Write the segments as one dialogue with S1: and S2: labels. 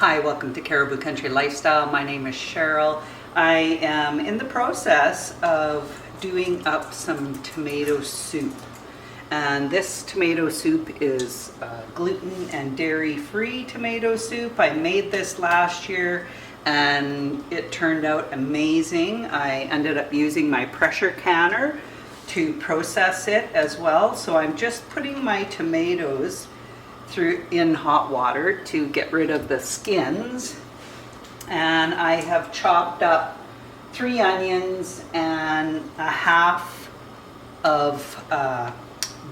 S1: Hi, welcome to Caribou Country Lifestyle. My name is Cheryl. I am in the process of doing up some tomato soup. And this tomato soup is gluten and dairy-free tomato soup. I made this last year and it turned out amazing. I ended up using my pressure canner to process it as well. So I'm just putting my tomatoes through in hot water to get rid of the skins, and I have chopped up 3 onions and a half of a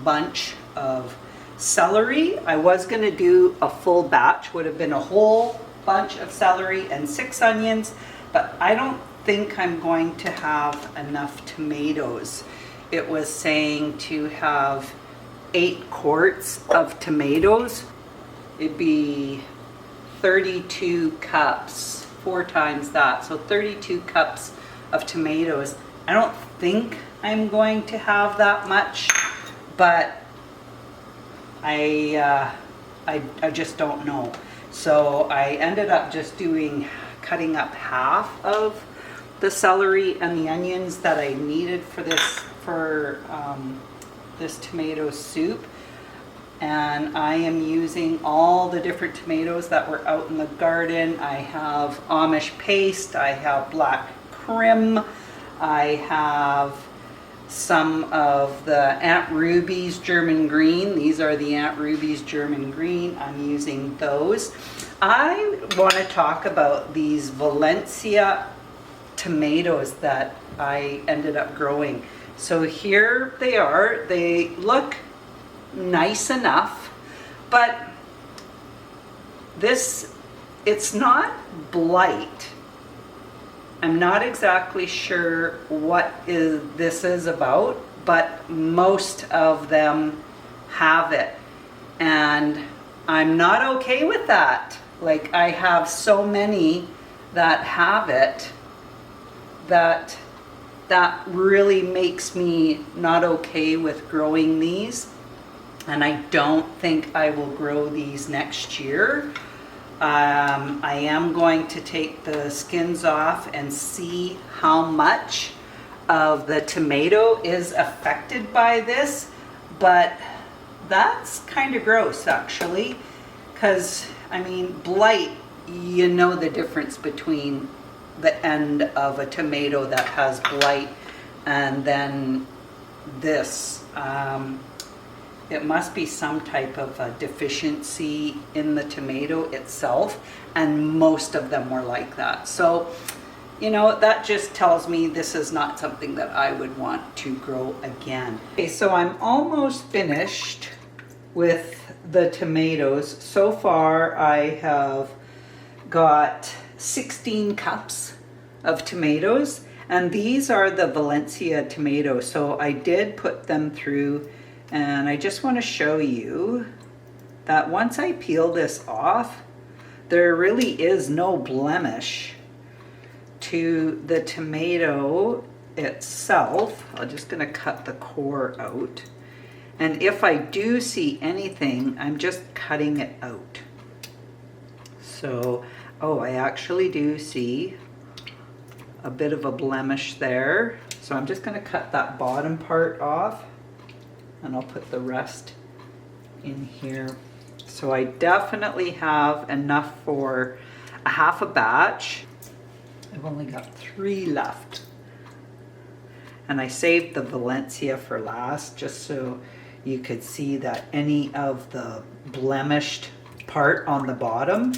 S1: bunch of celery. I was going to do a full batch, would have been a whole bunch of celery and 6 onions, but I don't think I'm going to have enough tomatoes. It was saying to have 8 quarts of tomatoes. It'd be 32 cups, 4 times that, so 32 cups of tomatoes. I don't think I'm going to have that much, but I just don't know. So I ended up just cutting up half of the celery and the onions that I needed for this tomato soup, and I am using all the different tomatoes that were out in the garden. I have Amish paste, I have black Krim, I have some of the Aunt Ruby's German green. These are the Aunt Ruby's German green. I'm using those. I want to talk about these Valencia tomatoes that I ended up growing. So here they are. They look nice enough, but it's not blight. I'm not exactly sure what this is about, but most of them have it. And I'm not okay with that. Like, I have so many that have it that really makes me not okay with growing these, and I don't think I will grow these next year. I am going to take the skins off and see how much of the tomato is affected by this, but that's kind of gross actually, because I mean, blight, you know the difference between the end of a tomato that has blight and then this. It must be some type of a deficiency in the tomato itself, and most of them were like that. So, you know, that just tells me this is not something that I would want to grow again. Okay, so I'm almost finished with the tomatoes. So far I have got 16 cups of tomatoes, and these are the Valencia tomatoes. So I did put them through, and I just want to show you that once I peel this off, there really is no blemish to the tomato itself. I'm just going to cut the core out, and if I do see anything, I'm just cutting it out. So, oh, I actually do see a bit of a blemish there. So I'm just going to cut that bottom part off, and I'll put the rest in here. So I definitely have enough for a half a batch. I've only got 3 left. And I saved the Valencia for last, just so you could see that any of the blemished part on the bottom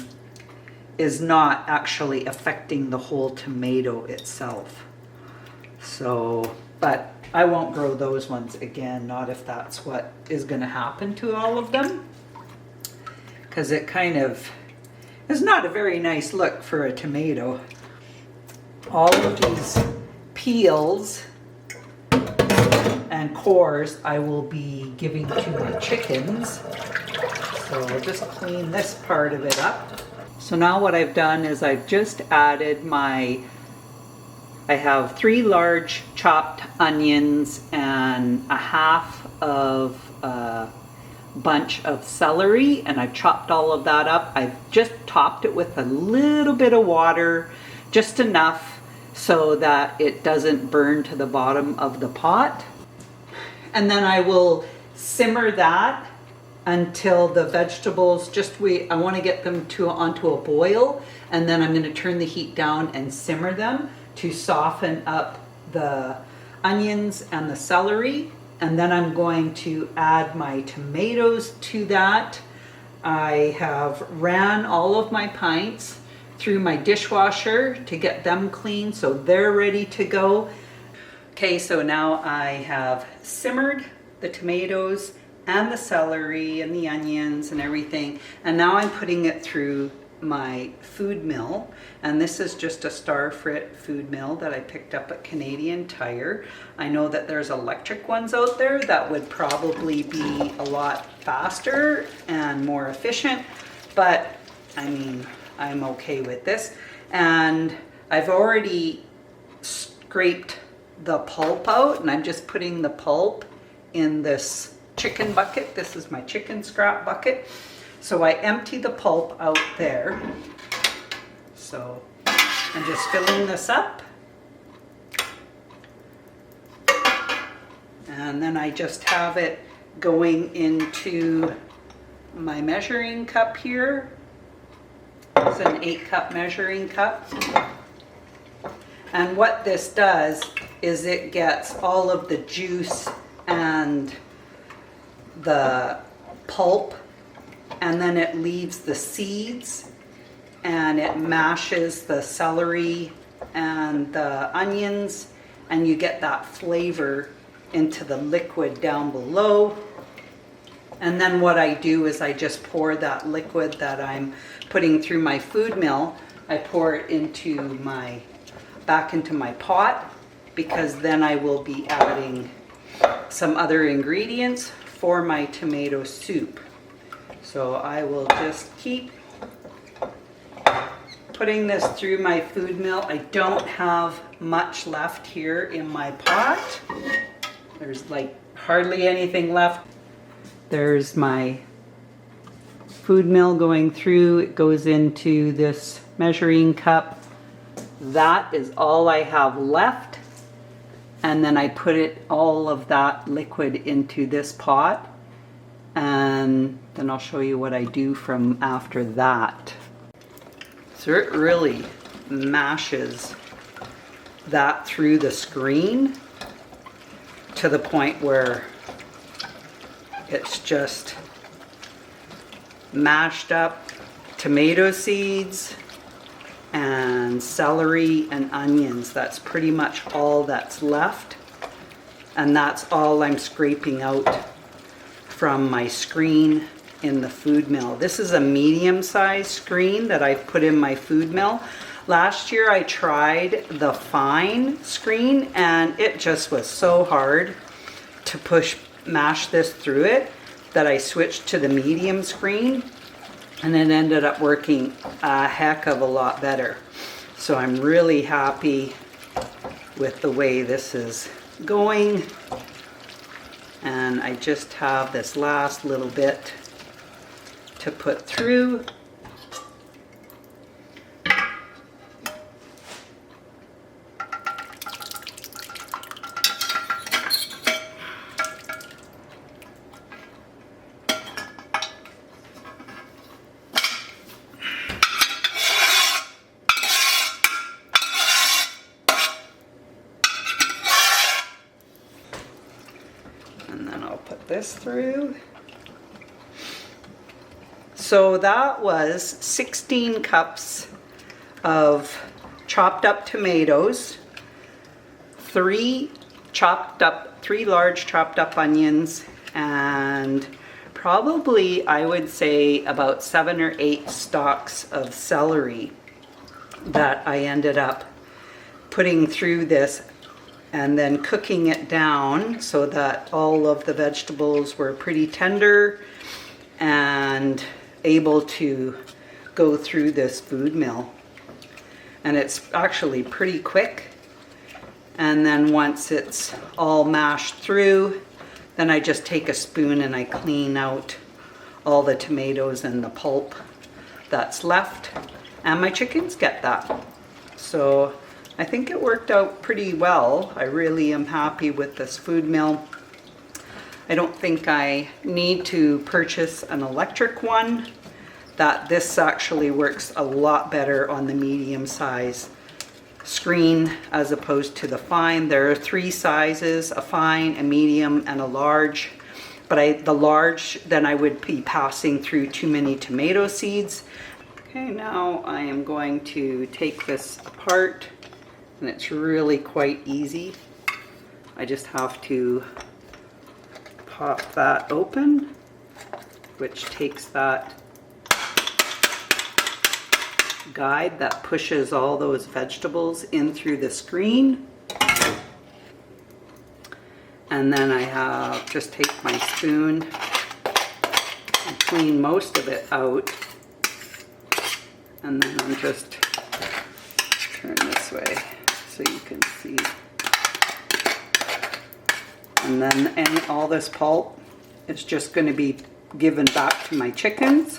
S1: is not actually affecting the whole tomato itself. So, but I won't grow those ones again, not if that's what is going to happen to all of them, because it kind of is not a very nice look for a tomato. All of these peels and cores I will be giving to my chickens. So I'll just clean this part of it up. So now what I've done is I've just added I have 3 large chopped onions and a half of bunch of celery, and I've chopped all of that up. I've just topped it with a little bit of water, just enough so that it doesn't burn to the bottom of the pot. And then I will simmer that until the vegetables I want to get them onto a boil, and then I'm going to turn the heat down and simmer them to soften up the onions and the celery. And then I'm going to add my tomatoes to that. I have ran all of my pints through my dishwasher to get them clean, so they're ready to go. Okay, so now I have simmered the tomatoes and the celery and the onions and everything, and now I'm putting it through my food mill, and this is just a Starfrit food mill that I picked up at Canadian Tire. I know that there's electric ones out there that would probably be a lot faster and more efficient, but I mean, I'm okay with this. And I've already scraped the pulp out, and I'm just putting the pulp in this chicken bucket. This is my chicken scrap bucket. So I empty the pulp out there. So I'm just filling this up. And then I just have it going into my measuring cup here. It's an 8-cup measuring cup. And what this does is it gets all of the juice and the pulp, and then it leaves the seeds, and it mashes the celery and the onions, and you get that flavor into the liquid down below. And then what I do is I just pour that liquid that I'm putting through my food mill, I pour it back into my pot, because then I will be adding some other ingredients for my tomato soup. So I will just keep putting this through my food mill. I don't have much left here in my pot. There's like hardly anything left. There's my food mill going through. It goes into this measuring cup. That is all I have left. And then I put all of that liquid into this pot. And then I'll show you what I do from after that. So it really mashes that through the screen to the point where it's just mashed up tomato seeds and celery and onions. That's pretty much all that's left. And that's all I'm scraping out from my screen in the food mill. This is a medium-sized screen that I've put in my food mill. Last year I tried the fine screen, and it just was so hard to mash this through it that I switched to the medium screen, and it ended up working a heck of a lot better. So I'm really happy with the way this is going. And I just have this last little bit to put through. And then I'll put this through. So that was 16 cups of chopped up tomatoes, 3 large chopped up onions, and probably I would say about 7 or 8 stalks of celery that I ended up putting through this and then cooking it down so that all of the vegetables were pretty tender and able to go through this food mill. And it's actually pretty quick. And then once it's all mashed through, then I just take a spoon and I clean out all the tomatoes and the pulp that's left, and my chickens get that. So I think it worked out pretty well. I really am happy with this food mill. I don't think I need to purchase an electric one. That this actually works a lot better on the medium size screen as opposed to the fine. There are 3 sizes, a fine, a medium, and a large. But the large, then I would be passing through too many tomato seeds. Okay, now I am going to take this apart, and it's really quite easy. I just have to pop that open, which takes that guide that pushes all those vegetables in through the screen. And then I just take my spoon and clean most of it out. And then I'm just turn this way so you can see. And then all this pulp is just going to be given back to my chickens.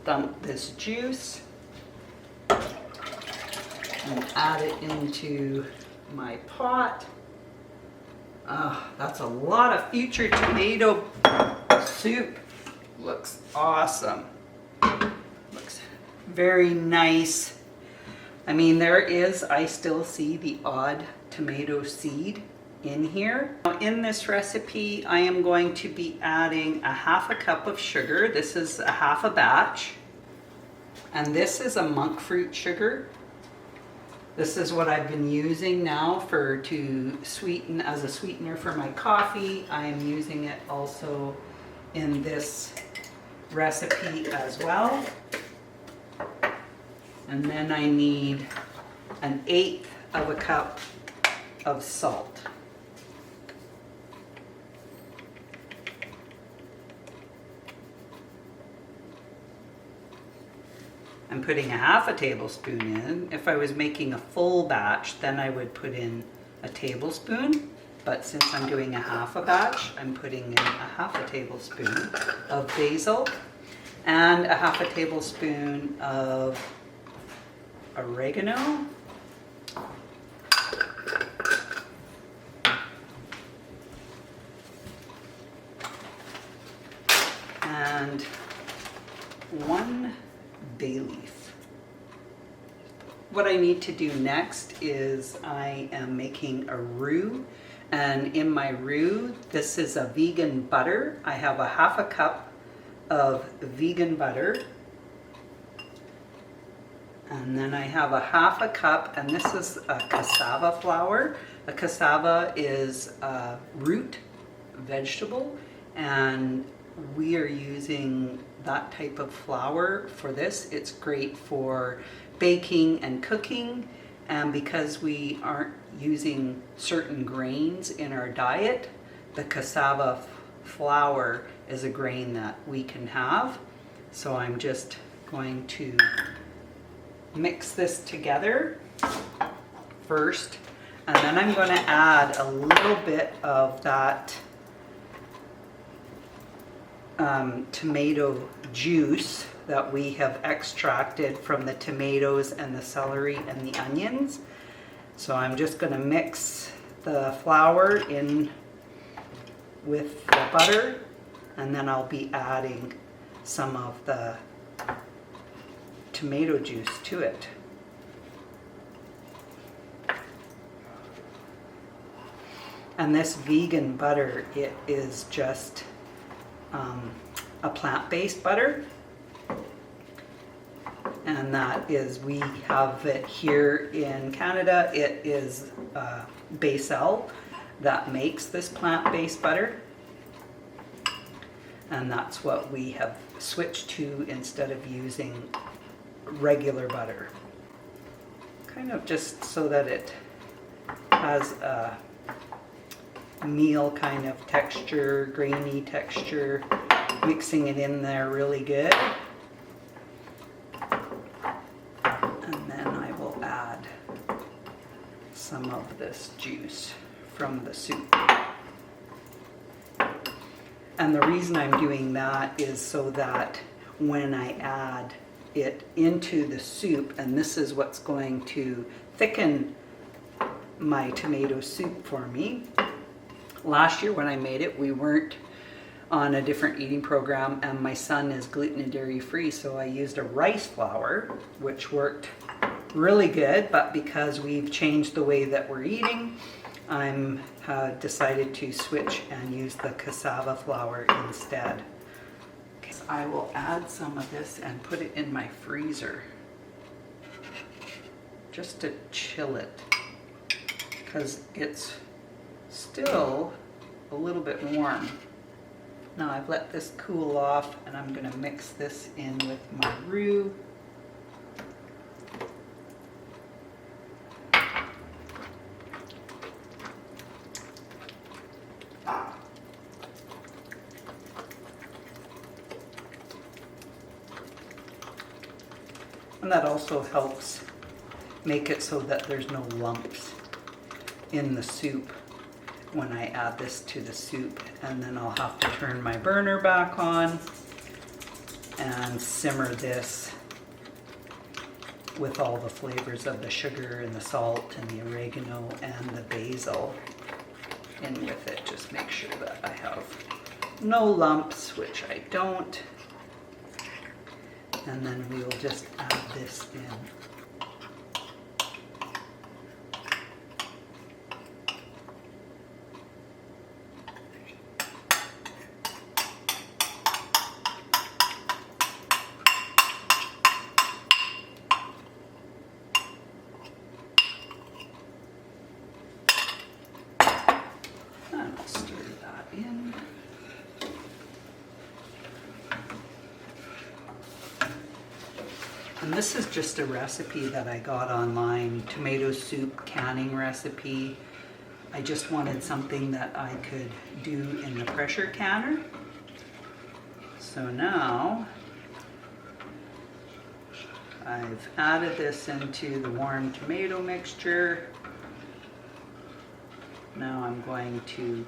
S1: Dump this juice and add it into my pot. That's a lot of future tomato soup. Looks awesome. Looks very nice. I mean, I still see the odd tomato seed in here. Now, in this recipe, I am going to be adding a 1/2 cup of sugar. This is a 1/2 batch. And this is a monk fruit sugar. This is what I've been using now to sweeten as a sweetener for my coffee. I am using it also in this recipe as well. And then I need 1/8 of a cup of salt. I'm putting a 1/2 tablespoon in. If I was making a full batch, then I would put in a tablespoon. But since I'm doing a 1/2 batch, I'm putting in a 1/2 tablespoon of basil and a 1/2 tablespoon of oregano. And 1 bay leaf. What I need to do next is I am making a roux, and in my roux, this is a vegan butter. I have a 1/2 cup of vegan butter, and then I have a 1/2 cup, and this is a cassava flour. A cassava is a root vegetable, and we are using that type of flour for this. It's great for baking and cooking, and because we aren't using certain grains in our diet, the cassava flour is a grain that we can have. So I'm just going to mix this together first, and then I'm going to add a little bit of that tomato juice that we have extracted from the tomatoes and the celery and the onions. So I'm just going to mix the flour in with the butter, and then I'll be adding some of the tomato juice to it. And this vegan butter, it is just a plant-based butter, and that is, we have it here in Canada. It is Becel that makes this plant-based butter, and that's what we have switched to instead of using regular butter, kind of just so that it has a meal kind of texture, grainy texture, mixing it in there really good. some of this juice from the soup. And the reason I'm doing that is so that when I add it into the soup, and this is what's going to thicken my tomato soup for me. Last year when I made it, we weren't on a different eating program, and my son is gluten and dairy free, so I used a rice flour, which worked really good, but because we've changed the way that we're eating, I'm decided to switch and use the cassava flour instead. Okay, so I will add some of this and put it in my freezer just to chill it, because it's still a little bit warm. Now I've let this cool off, and I'm going to mix this in with my roux. And that also helps make it so that there's no lumps in the soup when I add this to the soup. And then I'll have to turn my burner back on and simmer this with all the flavors of the sugar and the salt and the oregano and the basil in with it. Just make sure that I have no lumps, which I don't. And then we will just add this in. And I'll stir that in. And this is just a recipe that I got online, tomato soup canning recipe. I just wanted something that I could do in the pressure canner. So now I've added this into the warm tomato mixture. Now I'm going to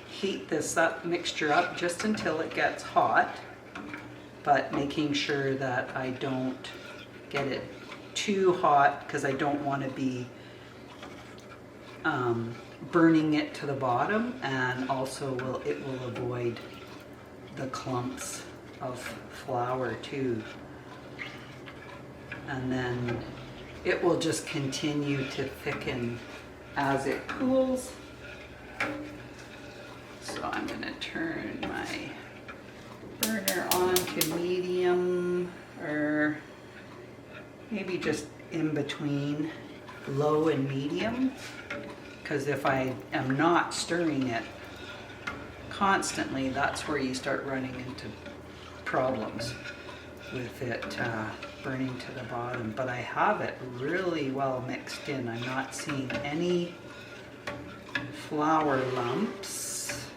S1: heat this mixture up just until it gets hot, but making sure that I don't get it too hot, because I don't want to be burning it to the bottom, and also it will avoid the clumps of flour too. And then it will just continue to thicken as it cools. So I'm going to turn my burner on to medium, or maybe just in between low and medium, because if I am not stirring it constantly, that's where you start running into problems with it burning to the bottom. But I have it really well mixed in. I'm not seeing any flour lumps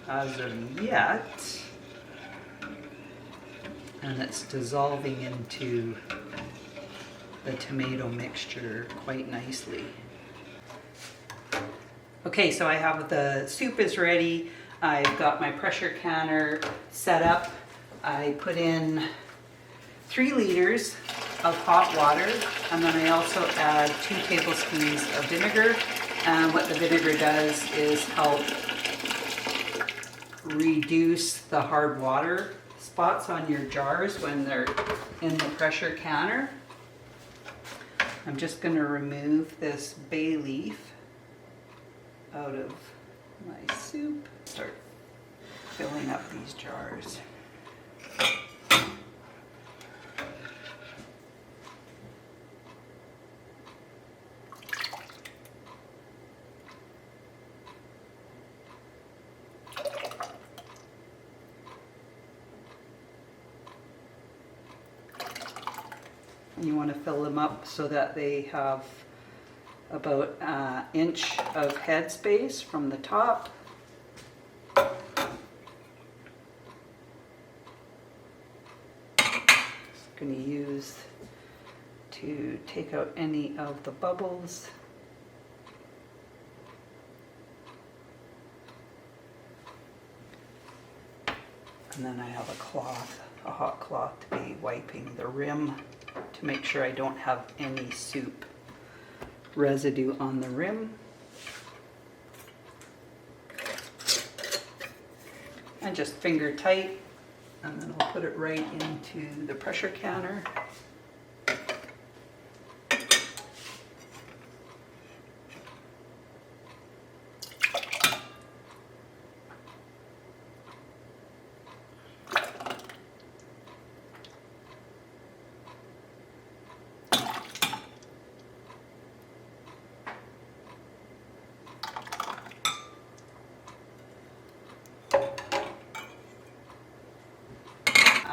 S1: as of yet, and it's dissolving into the tomato mixture quite nicely. Okay, so I have the soup is ready. I've got my pressure canner set up. I put in 3 liters of hot water, and then I also add 2 tablespoons of vinegar. And what the vinegar does is help reduce the hard water spots on your jars when they're in the pressure canner. I'm just going to remove this bay leaf out of my soup. Start filling up these jars. You want to fill them up so that they have about an inch of head space from the top. Just going to use to take out any of the bubbles. And then I have a cloth, a hot cloth, to be wiping the rim to make sure I don't have any soup residue on the rim. And just finger tight, and then I'll put it right into the pressure canner.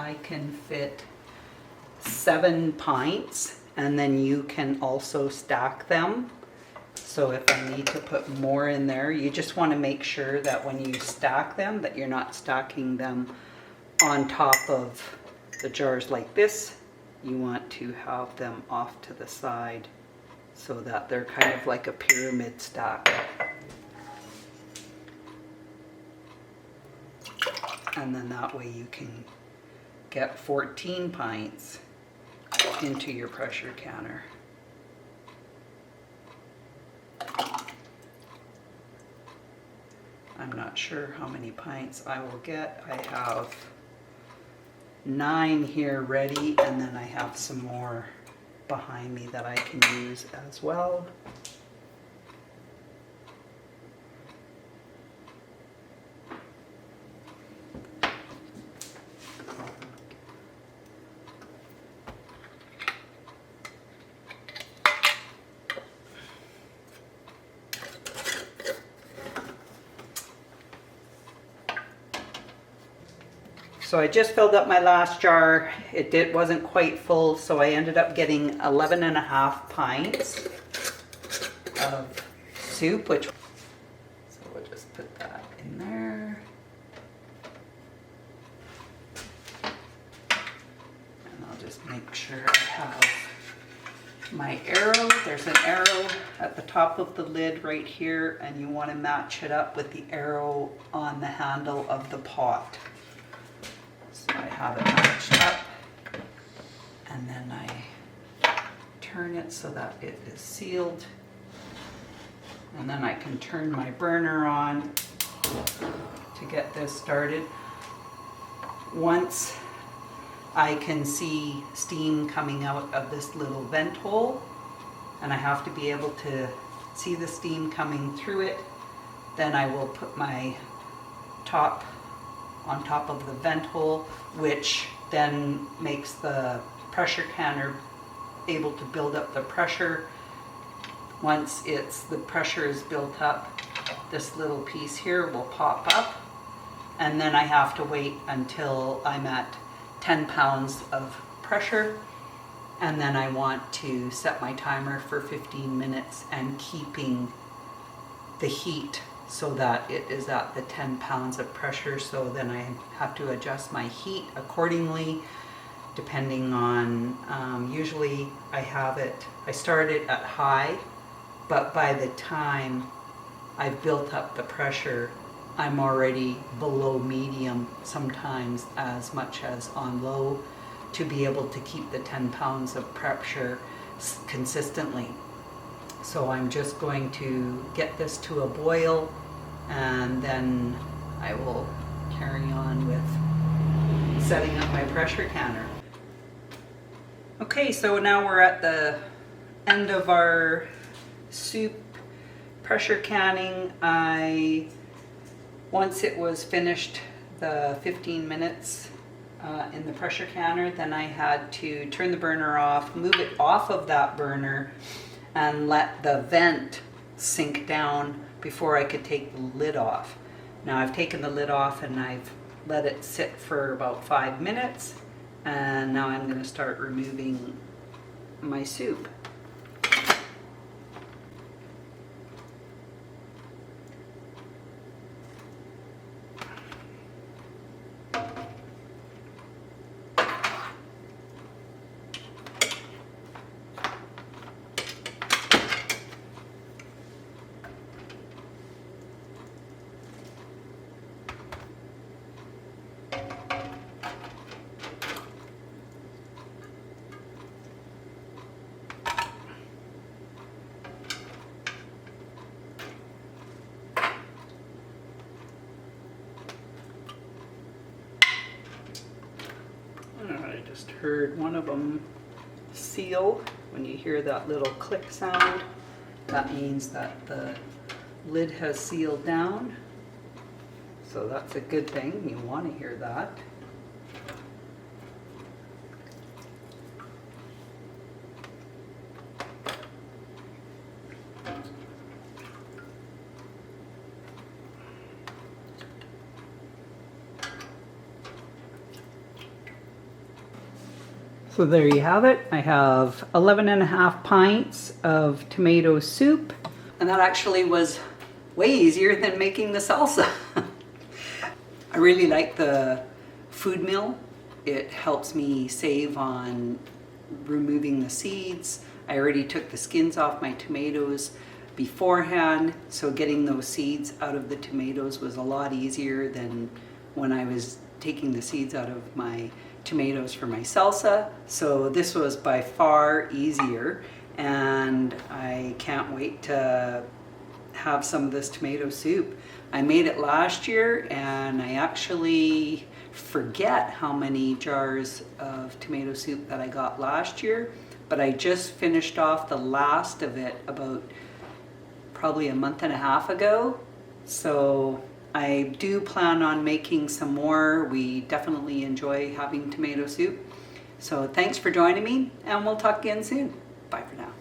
S1: I can fit 7 pints, and then you can also stack them. So if I need to put more in there, you just want to make sure that when you stack them, that you're not stacking them on top of the jars like this. You want to have them off to the side so that they're kind of like a pyramid stack. And then that way you can get 14 pints into your pressure canner. I'm not sure how many pints I will get. I have 9 here ready, and then I have some more behind me that I can use as well. So I just filled up my last jar. It wasn't quite full, so I ended up getting 11.5 pints of soup, so we'll just put that in there. And I'll just make sure I have my arrow. There's an arrow at the top of the lid right here, and you want to match it up with the arrow on the handle of the pot. I have it matched up, and then I turn it so that it is sealed, and then I can turn my burner on to get this started. Once I can see steam coming out of this little vent hole, and I have to be able to see the steam coming through it, then I will put my top on top of the vent hole, which then makes the pressure canner able to build up the pressure. Once the pressure is built up, this little piece here will pop up, and then I have to wait until I'm at 10 pounds of pressure, and then I want to set my timer for 15 minutes and keeping the heat so that it is at the 10 pounds of pressure. So then I have to adjust my heat accordingly, depending on, usually I start it at high, but by the time I've built up the pressure, I'm already below medium, sometimes as much as on low, to be able to keep the 10 pounds of pressure consistently. So I'm just going to get this to a boil, and then I will carry on with setting up my pressure canner. Okay, so now we're at the end of our soup pressure canning. Once it was finished, the 15 minutes in the pressure canner, then I had to turn the burner off, move it off of that burner, and let the vent sink down before I could take the lid off. Now I've taken the lid off and I've let it sit for about 5 minutes, and now I'm going to start removing my soup. heard one of them seal. When you hear that little click sound, that means that the lid has sealed down. So that's a good thing. You want to hear that. So there you have it. I have 11.5 pints of tomato soup. And that actually was way easier than making the salsa. I really like the food mill. It helps me save on removing the seeds. I already took the skins off my tomatoes beforehand, so getting those seeds out of the tomatoes was a lot easier than when I was taking the seeds out of my tomatoes for my salsa. So this was by far easier, and I can't wait to have some of this tomato soup. I made it last year and I actually forget how many jars of tomato soup that I got last year, but I just finished off the last of it about probably a month and a half ago. So I do plan on making some more. We definitely enjoy having tomato soup. So thanks for joining me, and we'll talk again soon. Bye for now.